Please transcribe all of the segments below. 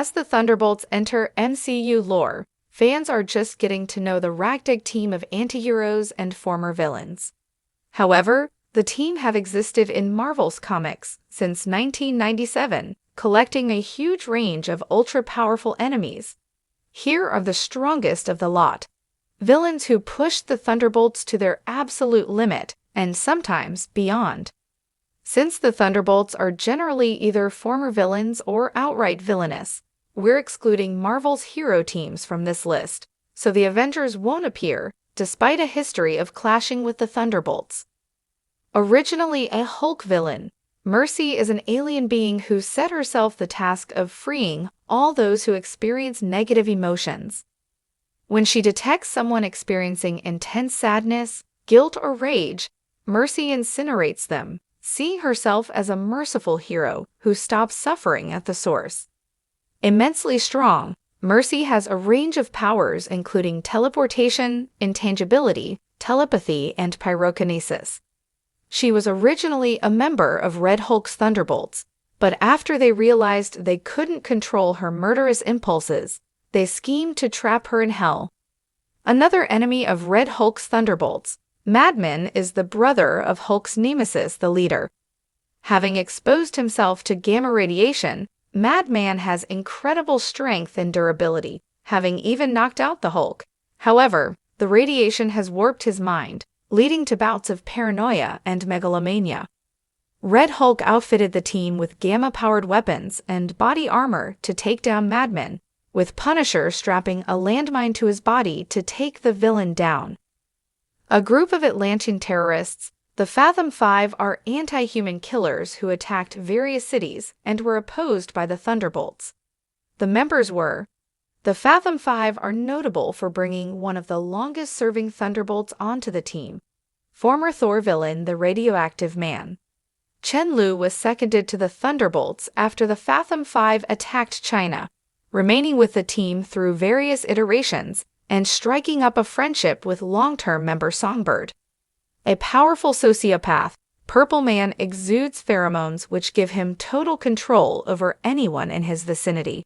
As the Thunderbolts enter MCU lore, fans are just getting to know the ragtag team of antiheroes and former villains. However, the team have existed in Marvel's comics since 1997, collecting a huge range of ultra-powerful enemies. Here are the strongest of the lot. Villains who pushed the Thunderbolts to their absolute limit, and sometimes beyond. Since the Thunderbolts are generally either former villains or outright villainous, we're excluding Marvel's hero teams from this list, so the Avengers won't appear, despite a history of clashing with the Thunderbolts. Originally a Hulk villain, Mercy is an alien being who set herself the task of freeing all those who experience negative emotions. When she detects someone experiencing intense sadness, guilt, or rage, Mercy incinerates them, seeing herself as a merciful hero who stops suffering at the source. Immensely strong, Mercy has a range of powers including teleportation, intangibility, telepathy, and pyrokinesis. She was originally a member of Red Hulk's Thunderbolts, but after they realized they couldn't control her murderous impulses, they schemed to trap her in hell. Another enemy of Red Hulk's Thunderbolts, Madman, is the brother of Hulk's nemesis, the Leader. Having exposed himself to gamma radiation, Madman has incredible strength and durability, having even knocked out the Hulk. However, the radiation has warped his mind, leading to bouts of paranoia and megalomania. Red Hulk outfitted the team with gamma-powered weapons and body armor to take down Madman, with Punisher strapping a landmine to his body to take the villain down. A group of Atlantean terrorists, the Fathom Five, are anti-human killers who attacked various cities and were opposed by the Thunderbolts. The members were: the Fathom Five are notable for bringing one of the longest-serving Thunderbolts onto the team, former Thor villain the Radioactive Man. Chen Lu was seconded to the Thunderbolts after the Fathom Five attacked China, remaining with the team through various iterations and striking up a friendship with long-term member Songbird. A powerful sociopath, Purple Man exudes pheromones which give him total control over anyone in his vicinity.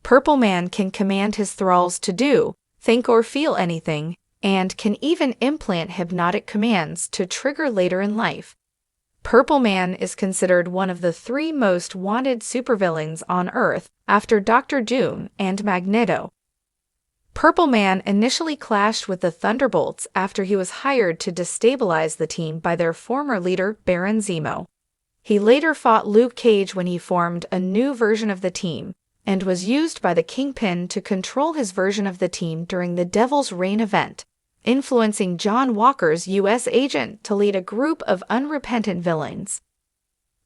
Purple Man can command his thralls to do, think, or feel anything, and can even implant hypnotic commands to trigger later in life. Purple Man is considered one of the 3 most wanted supervillains on Earth after Dr. Doom and Magneto. Purple Man initially clashed with the Thunderbolts after he was hired to destabilize the team by their former leader, Baron Zemo. He later fought Luke Cage when he formed a new version of the team, and was used by the Kingpin to control his version of the team during the Devil's Reign event, influencing John Walker's U.S. agent to lead a group of unrepentant villains.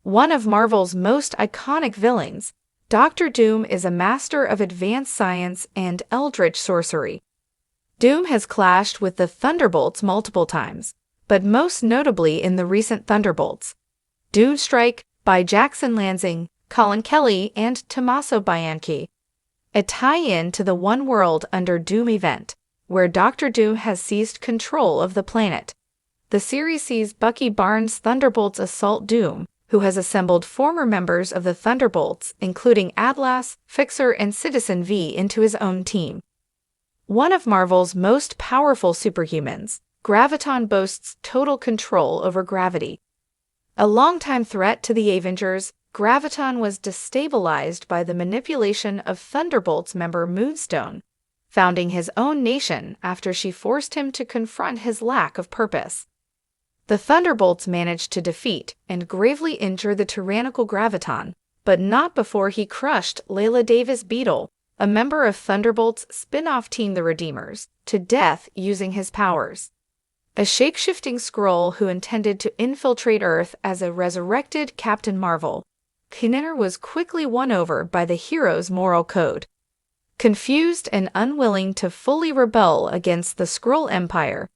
One of Marvel's most iconic villains, Dr. Doom is a master of advanced science and eldritch sorcery. Doom has clashed with the Thunderbolts multiple times, but most notably in the recent Thunderbolts. Doomstrike, by Jackson Lansing, Colin Kelly, and Tommaso Bianchi. A tie-in to the One World Under Doom event, where Dr. Doom has seized control of the planet. The series sees Bucky Barnes' Thunderbolts assault Doom, who has assembled former members of the Thunderbolts, including Atlas, Fixer, and Citizen V, into his own team. One of Marvel's most powerful superhumans, Graviton boasts total control over gravity. A longtime threat to the Avengers, Graviton was destabilized by the manipulation of Thunderbolts member Moonstone, founding his own nation after she forced him to confront his lack of purpose. The Thunderbolts managed to defeat and gravely injure the tyrannical Graviton, but not before he crushed Layla Davis Beetle, a member of Thunderbolts' spin-off team The Redeemers, to death using his powers. A shape-shifting Skrull who intended to infiltrate Earth as a resurrected Captain Marvel, Kinner was quickly won over by the hero's moral code. Confused and unwilling to fully rebel against the Skrull Empire,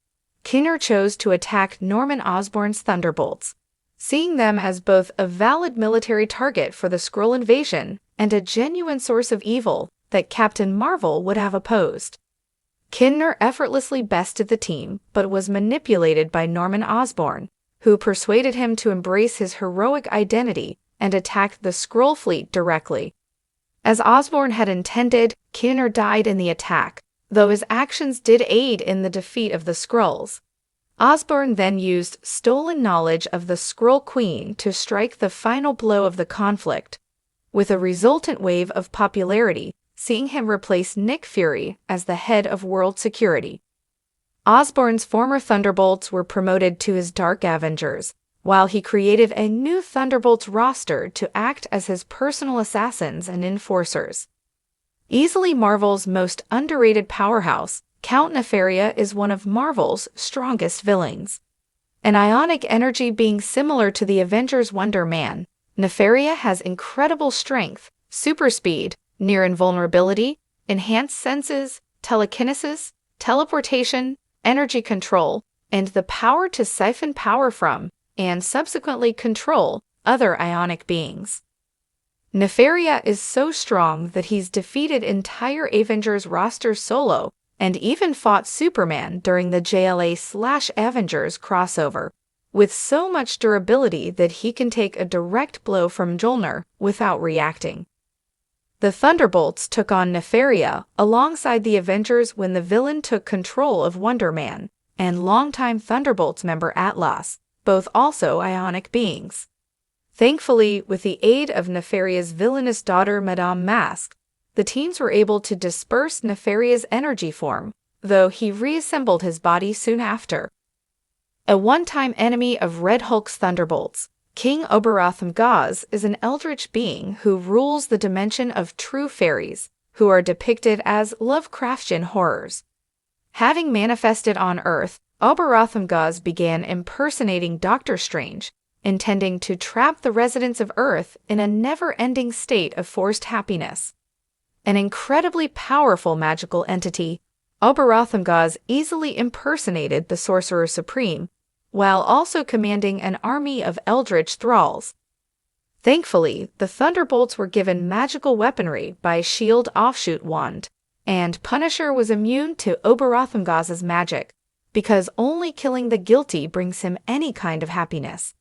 Kinner chose to attack Norman Osborn's Thunderbolts, seeing them as both a valid military target for the Skrull invasion and a genuine source of evil that Captain Marvel would have opposed. Kinner effortlessly bested the team but was manipulated by Norman Osborn, who persuaded him to embrace his heroic identity and attack the Skrull fleet directly. As Osborn had intended, Kinner died in the attack, though his actions did aid in the defeat of the Skrulls. Osborn then used stolen knowledge of the Skrull Queen to strike the final blow of the conflict, with a resultant wave of popularity, seeing him replace Nick Fury as the head of World Security. Osborn's former Thunderbolts were promoted to his Dark Avengers, while he created a new Thunderbolts roster to act as his personal assassins and enforcers. Easily Marvel's most underrated powerhouse, Count Nefaria is one of Marvel's strongest villains. An ionic energy being similar to the Avengers' Wonder Man, Nefaria has incredible strength, super speed, near invulnerability, enhanced senses, telekinesis, teleportation, energy control, and the power to siphon power from, and subsequently control, other ionic beings. Nefaria is so strong that he's defeated entire Avengers roster solo, and even fought Superman during the JLA/Avengers crossover, with so much durability that he can take a direct blow from Mjolnir without reacting. The Thunderbolts took on Nefaria alongside the Avengers when the villain took control of Wonder Man and longtime Thunderbolts member Atlas, both also ionic beings. Thankfully, with the aid of Nefaria's villainous daughter Madame Masque, the teams were able to disperse Nefaria's energy form, though he reassembled his body soon after. A one-time enemy of Red Hulk's Thunderbolts, King Oberotham Gaz is an eldritch being who rules the dimension of true fairies, who are depicted as Lovecraftian horrors. Having manifested on Earth, Oberotham Gaz began impersonating Doctor Strange, intending to trap the residents of Earth in a never-ending state of forced happiness. An incredibly powerful magical entity, Oberotham Gaz easily impersonated the Sorcerer Supreme, while also commanding an army of eldritch thralls. Thankfully, the Thunderbolts were given magical weaponry by S.H.I.E.L.D. offshoot wand, and Punisher was immune to Oberotham Gaz's magic, because only killing the guilty brings him any kind of happiness.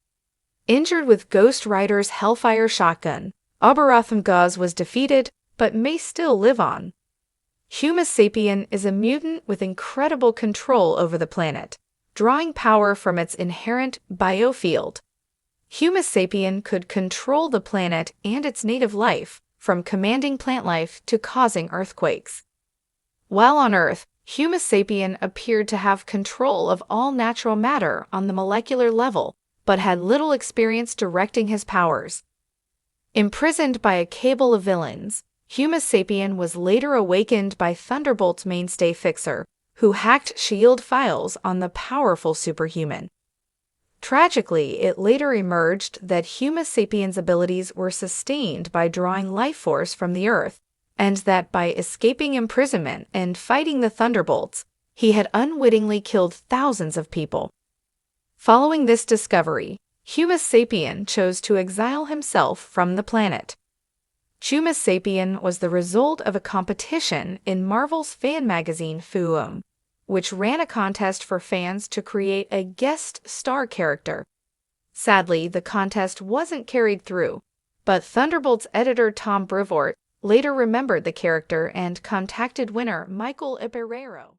Injured with Ghost Rider's Hellfire shotgun, Oberotham Gaz was defeated, but may still live on. Humus Sapien is a mutant with incredible control over the planet, drawing power from its inherent biofield. Humus Sapien could control the planet and its native life, from commanding plant life to causing earthquakes. While on Earth, Humus Sapien appeared to have control of all natural matter on the molecular level, but had little experience directing his powers. Imprisoned by a cabal of villains, Humus Sapien was later awakened by Thunderbolt's mainstay Fixer, who hacked S.H.I.E.L.D. files on the powerful superhuman. Tragically, it later emerged that Humus Sapien's abilities were sustained by drawing life force from the Earth, and that by escaping imprisonment and fighting the Thunderbolts, he had unwittingly killed thousands of people. Following this discovery, Humus Sapien chose to exile himself from the planet. Humus Sapien was the result of a competition in Marvel's fan magazine Fooum, which ran a contest for fans to create a guest star character. Sadly, the contest wasn't carried through, but Thunderbolts editor Tom Brevoort later remembered the character and contacted winner Michael Ibarrero.